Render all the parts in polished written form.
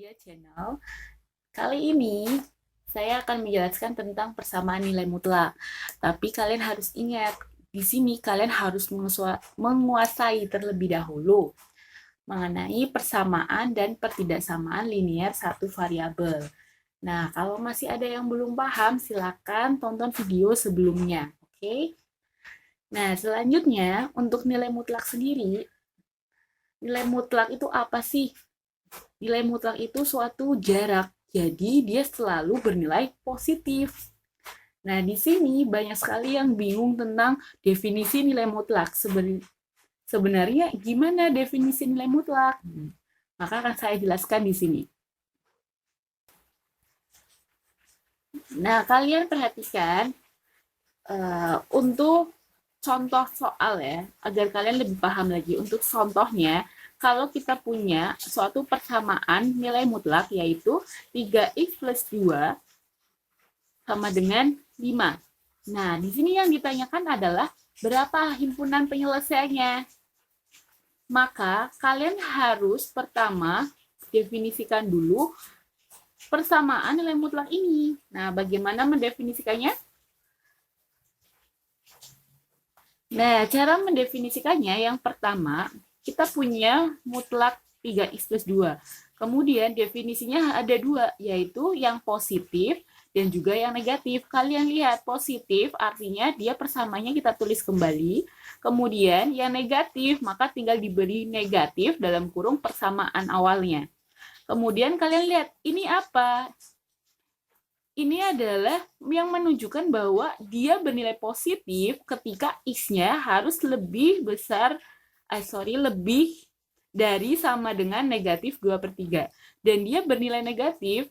Media Channel. Kali ini saya akan menjelaskan tentang persamaan nilai mutlak. Tapi kalian harus ingat, di sini kalian harus menguasai terlebih dahulu mengenai persamaan dan pertidaksamaan linear satu variabel. Nah, kalau masih ada yang belum paham, silakan tonton video sebelumnya. Oke? Nah, selanjutnya untuk nilai mutlak sendiri, nilai mutlak itu apa sih? Nilai mutlak itu suatu jarak, jadi dia selalu bernilai positif. Nah, di sini banyak sekali yang bingung tentang definisi nilai mutlak. Sebenarnya gimana definisi nilai mutlak? Maka akan saya jelaskan di sini. Nah, kalian perhatikan untuk contoh soal ya, agar kalian lebih paham lagi. Untuk contohnya, kalau kita punya suatu persamaan nilai mutlak, yaitu 3x plus 2 sama dengan 5. Nah, di sini yang ditanyakan adalah berapa himpunan penyelesaiannya. Maka, kalian harus pertama definisikan dulu persamaan nilai mutlak ini. Nah, bagaimana mendefinisikannya? Nah, cara mendefinisikannya yang pertama, kita punya mutlak 3x plus 2. Kemudian definisinya ada dua, yaitu yang positif dan juga yang negatif. Kalian lihat, positif artinya dia persamanya kita tulis kembali. Kemudian yang negatif, maka tinggal diberi negatif dalam kurung persamaan awalnya. Kemudian kalian lihat, ini apa? Ini adalah yang menunjukkan bahwa dia bernilai positif ketika X-nya harus lebih besar, lebih dari sama dengan negatif 2/3. Dan dia bernilai negatif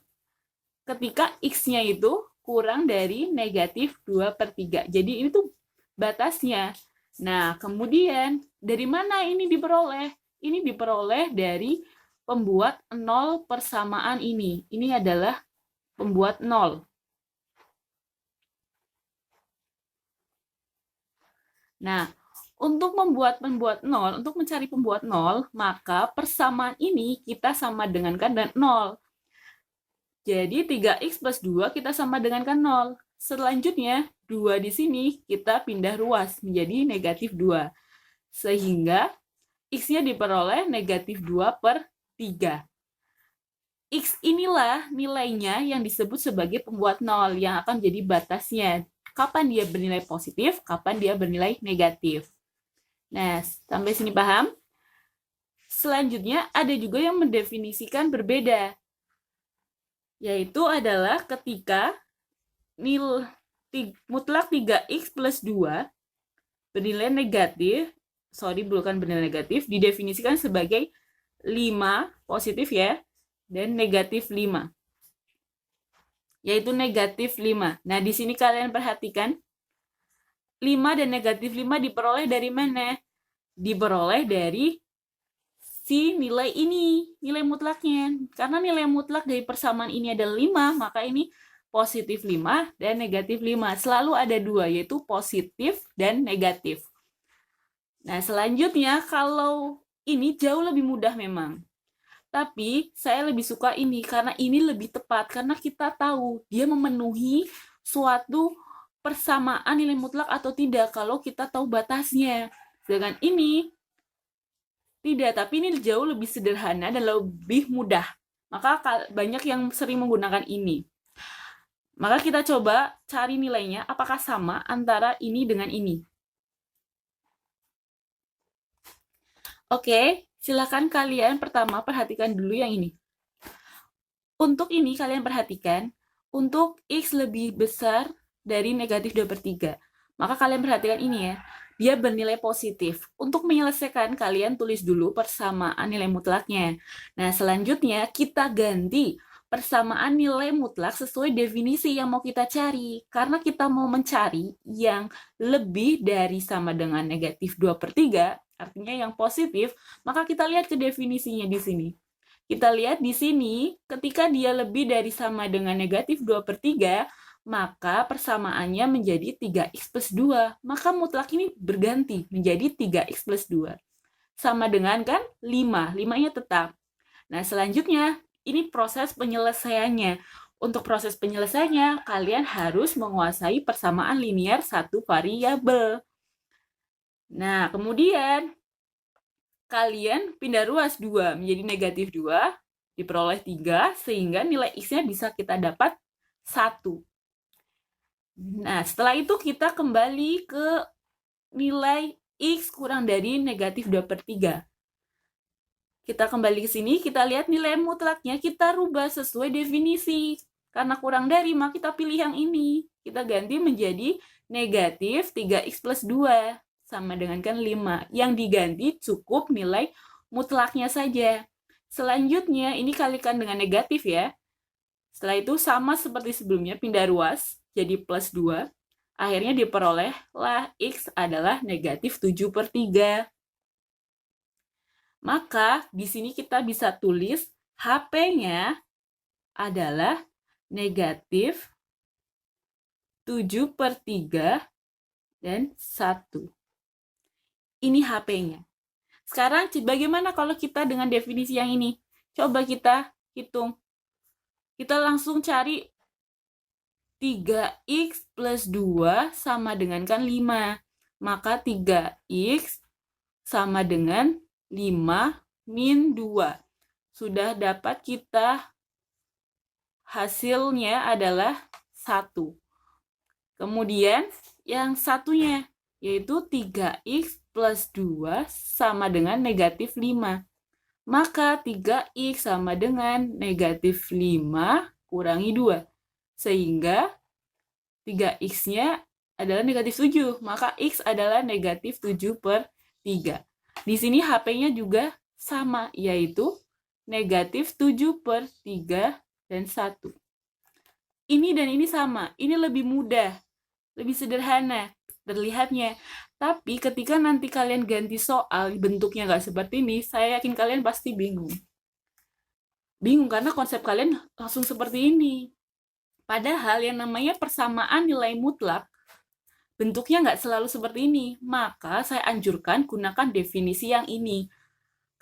ketika X-nya itu kurang dari negatif 2/3. Jadi itu batasnya. Nah, kemudian dari mana ini diperoleh? Ini diperoleh dari pembuat 0 persamaan ini. Ini adalah pembuat 0. Nah, untuk untuk mencari pembuat 0, maka persamaan ini kita sama dengankan dengan 0. Jadi 3x plus 2 kita sama dengankan 0. Selanjutnya, 2 di sini kita pindah ruas menjadi negatif 2. Sehingga x-nya diperoleh negatif 2/3. X inilah nilainya yang disebut sebagai pembuat 0 yang akan menjadi batasnya. Kapan dia bernilai positif, kapan dia bernilai negatif. Nah, sampai sini paham? Selanjutnya, ada juga yang mendefinisikan berbeda. Yaitu adalah ketika mutlak 3x plus 2 bernilai negatif, bukan bernilai negatif, didefinisikan sebagai 5 positif ya, dan negatif 5. Yaitu negatif 5. Nah, di sini kalian perhatikan, 5 dan negatif 5 diperoleh dari mana? Diperoleh dari si nilai ini, nilai mutlaknya. Karena nilai mutlak dari persamaan ini adalah 5, maka ini positif 5 dan negatif 5. Selalu ada dua, yaitu positif dan negatif. Nah, selanjutnya kalau ini jauh lebih mudah memang. Tapi saya lebih suka ini karena ini lebih tepat. Karena kita tahu dia memenuhi suatu persamaan nilai mutlak atau tidak kalau kita tahu batasnya. Sedangkan ini tidak, tapi ini jauh lebih sederhana dan lebih mudah. Maka banyak yang sering menggunakan ini. Maka kita coba cari nilainya apakah sama antara ini dengan ini. Oke, silakan kalian pertama perhatikan dulu yang ini. Untuk ini kalian perhatikan, untuk X lebih besar dari negatif 2/3. Maka kalian perhatikan ini ya, dia bernilai positif. Untuk menyelesaikan, kalian tulis dulu persamaan nilai mutlaknya. Nah, selanjutnya kita ganti persamaan nilai mutlak sesuai definisi yang mau kita cari. Karena kita mau mencari yang lebih dari sama dengan negatif 2/3, artinya yang positif, maka kita lihat ke definisinya di sini. Kita lihat di sini, ketika dia lebih dari sama dengan negatif 2/3, maka persamaannya menjadi 3x plus 2. Maka mutlak ini berganti menjadi 3x plus 2. Sama dengan kan 5, 5-nya tetap. Nah, selanjutnya Ini proses penyelesaiannya. Untuk proses penyelesaiannya, kalian harus menguasai persamaan linear satu variabel. Nah, kemudian kalian pindah ruas 2 menjadi negatif 2, diperoleh 3, sehingga nilai X-nya bisa kita dapat 1. Nah, setelah itu kita kembali ke nilai X kurang dari negatif 2/3. Kita kembali ke sini, kita lihat nilai mutlaknya, kita rubah sesuai definisi. Karena kurang dari, maka kita pilih yang ini. Kita ganti menjadi negatif 3X plus 2. Sama dengan kan 5. Yang diganti cukup nilai mutlaknya saja. Selanjutnya, ini kalikan dengan negatif ya. Setelah itu sama seperti sebelumnya, pindah ruas, jadi plus 2. Akhirnya diperolehlah X adalah negatif 7/3. Maka di sini kita bisa tulis HP-nya adalah negatif 7/3 dan 1. Ini HP-nya. Sekarang bagaimana kalau kita dengan definisi yang ini? Coba kita hitung. Kita langsung cari 3X plus 2 sama dengan kan 5. Maka 3X sama dengan 5 min 2. Sudah dapat kita hasilnya adalah 1. Kemudian yang satunya yaitu 3X plus 2 sama dengan negatif 5. Maka 3X sama dengan negatif 5 kurangi 2. Sehingga 3X-nya adalah negatif 7. Maka X adalah negatif 7/3. Di sini HP-nya juga sama, yaitu negatif 7/3 dan 1. Ini dan ini sama. Ini lebih mudah, lebih sederhana terlihatnya. Tapi ketika nanti kalian ganti soal, bentuknya nggak seperti ini, saya yakin kalian pasti bingung. Bingung karena konsep kalian langsung seperti ini. Padahal yang namanya persamaan nilai mutlak, bentuknya nggak selalu seperti ini. Maka saya anjurkan gunakan definisi yang ini.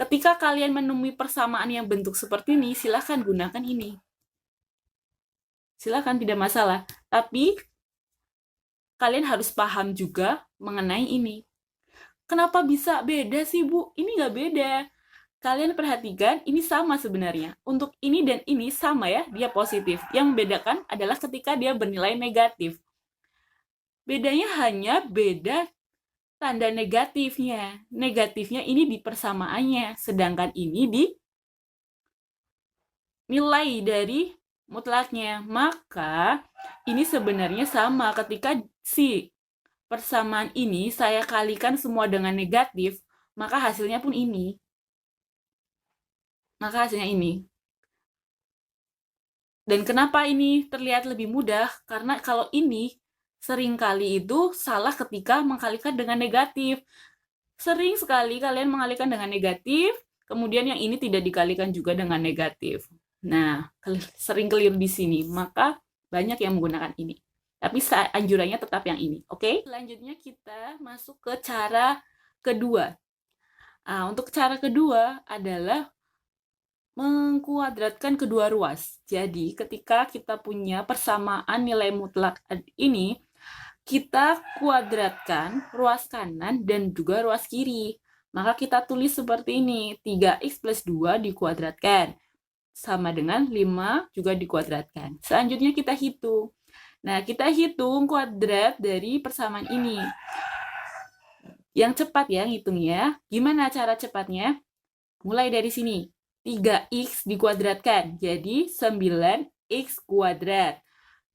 Ketika kalian menemui persamaan yang bentuk seperti ini, silakan gunakan ini. Silakan, tidak masalah. Tapi kalian harus paham juga mengenai ini. Kenapa bisa beda sih, Bu? Ini nggak beda. Kalian perhatikan, ini sama sebenarnya. Untuk ini dan ini sama ya, dia positif. Yang membedakan adalah ketika dia bernilai negatif. Bedanya hanya beda tanda negatifnya. Negatifnya ini di persamaannya, sedangkan ini di nilai dari mutlaknya. Maka ini sebenarnya sama ketika si persamaan ini saya kalikan semua dengan negatif, maka hasilnya pun ini. Maka hasilnya ini. Dan kenapa ini terlihat lebih mudah? Karena kalau ini seringkali itu salah ketika mengkalikan dengan negatif. Sering sekali kalian mengkalikan dengan negatif, kemudian yang ini tidak dikalikan juga dengan negatif. Nah, sering keliru di sini, maka banyak yang menggunakan ini. Tapi anjurannya tetap yang ini, oke? Selanjutnya kita masuk ke cara kedua. Nah, untuk cara kedua adalah mengkuadratkan kedua ruas. Jadi, ketika kita punya persamaan nilai mutlak ini, kita kuadratkan ruas kanan dan juga ruas kiri. Maka kita tulis seperti ini, 3X plus 2 dikuadratkan. Sama dengan 5 juga dikuadratkan. Selanjutnya kita hitung. Nah, kita hitung kuadrat dari persamaan ini. Yang cepat ya ngitungnya. Gimana cara cepatnya? Mulai dari sini. 3X dikuadratkan. Jadi 9X kuadrat.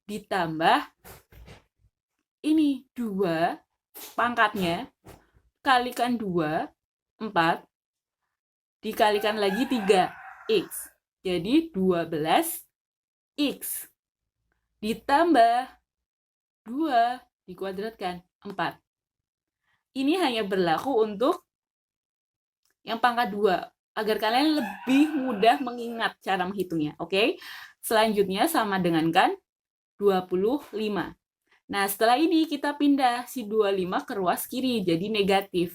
Ditambah ini 2 pangkatnya. Kalikan 2, 4. Dikalikan lagi 3X. Jadi 12X. Ditambah 2 dikuadratkan 4. Ini hanya berlaku untuk yang pangkat 2 agar kalian lebih mudah mengingat cara menghitungnya, oke? Selanjutnya sama dengan kan 25. Nah, setelah ini kita pindah si 25 ke ruas kiri jadi negatif.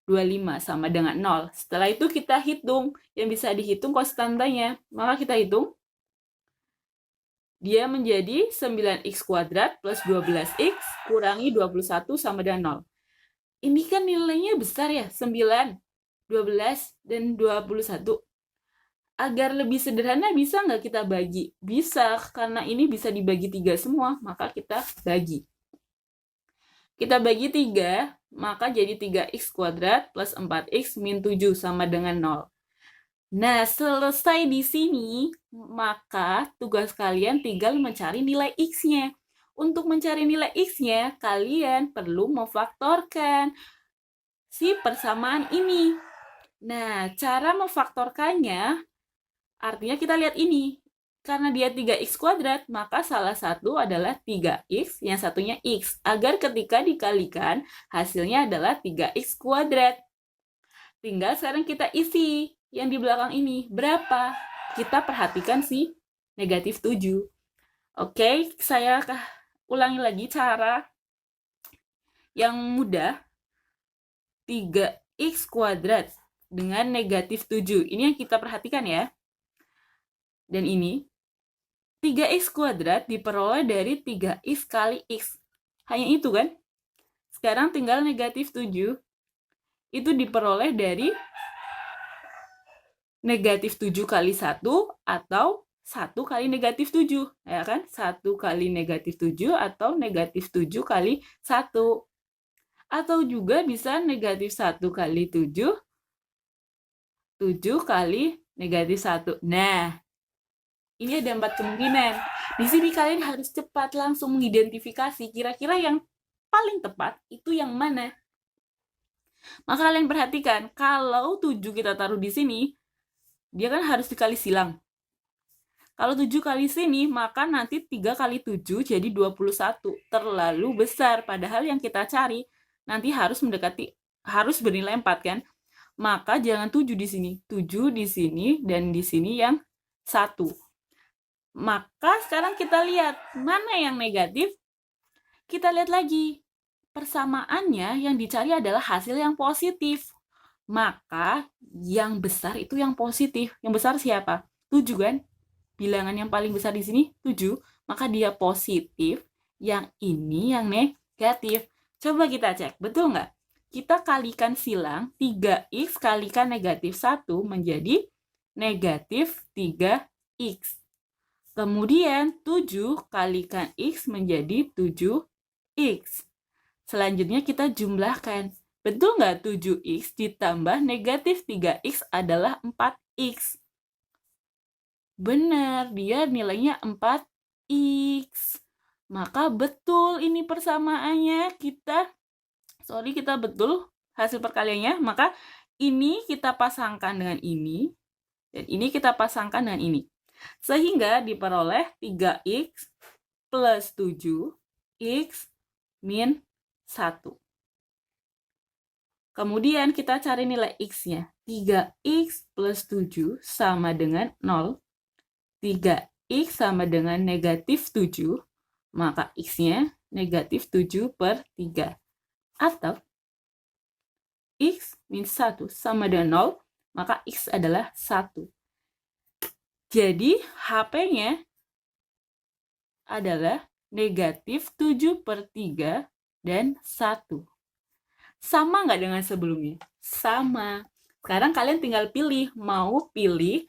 25 sama dengan 0. Setelah itu kita hitung, yang bisa dihitung konstantanya. Maka kita hitung, dia menjadi 9x kuadrat plus 12x kurangi 21 sama dengan 0. Ini kan nilainya besar ya, 9, 12, dan 21. Agar lebih sederhana bisa nggak kita bagi? Bisa, karena ini bisa dibagi 3 semua, maka kita bagi. Kita bagi 3, maka jadi 3x kuadrat plus 4x min 7 sama dengan 0. Nah, selesai di sini, maka tugas kalian tinggal mencari nilai x-nya. Untuk mencari nilai x-nya, kalian perlu memfaktorkan si persamaan ini. Nah, cara memfaktorkannya, artinya kita lihat ini. Karena dia 3x kuadrat, maka salah satu adalah 3x, yang satunya x. Agar ketika dikalikan, hasilnya adalah 3x kuadrat. Tinggal sekarang kita isi yang di belakang ini. Berapa? Kita perhatikan si negatif 7. Oke, saya ulangi lagi cara yang mudah. 3x kuadrat dengan negatif 7. Ini yang kita perhatikan ya. Dan ini 3x kuadrat diperoleh dari 3x kali x. Hanya itu kan? Sekarang tinggal negatif 7. Itu diperoleh dari negatif 7 kali 1 atau 1 kali negatif 7. Ya kan? 1 kali negatif 7 atau negatif 7 kali 1. Atau juga bisa negatif 1 kali 7, 7 kali negatif 1. Nah, ini ada 4 kemungkinan. Di sini kalian harus cepat langsung mengidentifikasi kira-kira yang paling tepat itu yang mana. Maka kalian perhatikan, kalau 7 kita taruh di sini, dia kan harus dikali silang. Kalau 7 kali sini, maka nanti 3 kali 7 jadi 21. Terlalu besar, padahal yang kita cari nanti harus bernilai 4 kan? Maka jangan 7 di sini. 7 di sini dan di sini yang 1. Maka sekarang kita lihat mana yang negatif. Kita lihat lagi. Persamaannya yang dicari adalah hasil yang positif. Maka yang besar itu yang positif. Yang besar siapa? 7 kan? Bilangan yang paling besar di sini 7. Maka dia positif. Yang ini yang negatif. Coba kita cek, betul nggak? Kita kalikan silang, 3x kalikan negatif 1 menjadi negatif 3x. Kemudian 7 kalikan x menjadi 7x. Selanjutnya kita jumlahkan. Betul nggak 7x ditambah negatif 3x adalah 4x? Benar, dia nilainya 4x. Maka betul ini persamaannya. Kita betul hasil perkaliannya. Maka ini kita pasangkan dengan ini. Dan ini kita pasangkan dengan ini. Sehingga diperoleh 3x plus 7x min 1. Kemudian kita cari nilai x-nya. 3x plus 7 sama dengan 0. 3x sama dengan negatif 7. Maka x-nya negatif 7 per 3. Atau x min 1 sama dengan 0. Maka x adalah 1. Jadi HP-nya adalah negatif 7 per 3 dan 1. Sama nggak dengan sebelumnya? Sama. Sekarang kalian tinggal pilih. Mau pilih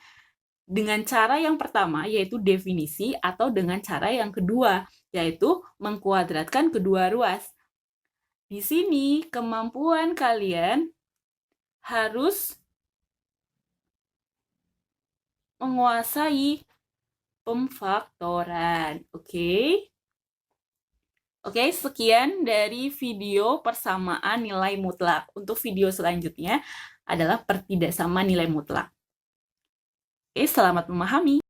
dengan cara yang pertama, yaitu definisi, atau dengan cara yang kedua, yaitu mengkuadratkan kedua ruas. Di sini, kemampuan kalian harus menguasai pemfaktoran. Oke? Oke, sekian dari video persamaan nilai mutlak. Untuk video selanjutnya adalah pertidaksamaan nilai mutlak. Oke, selamat memahami.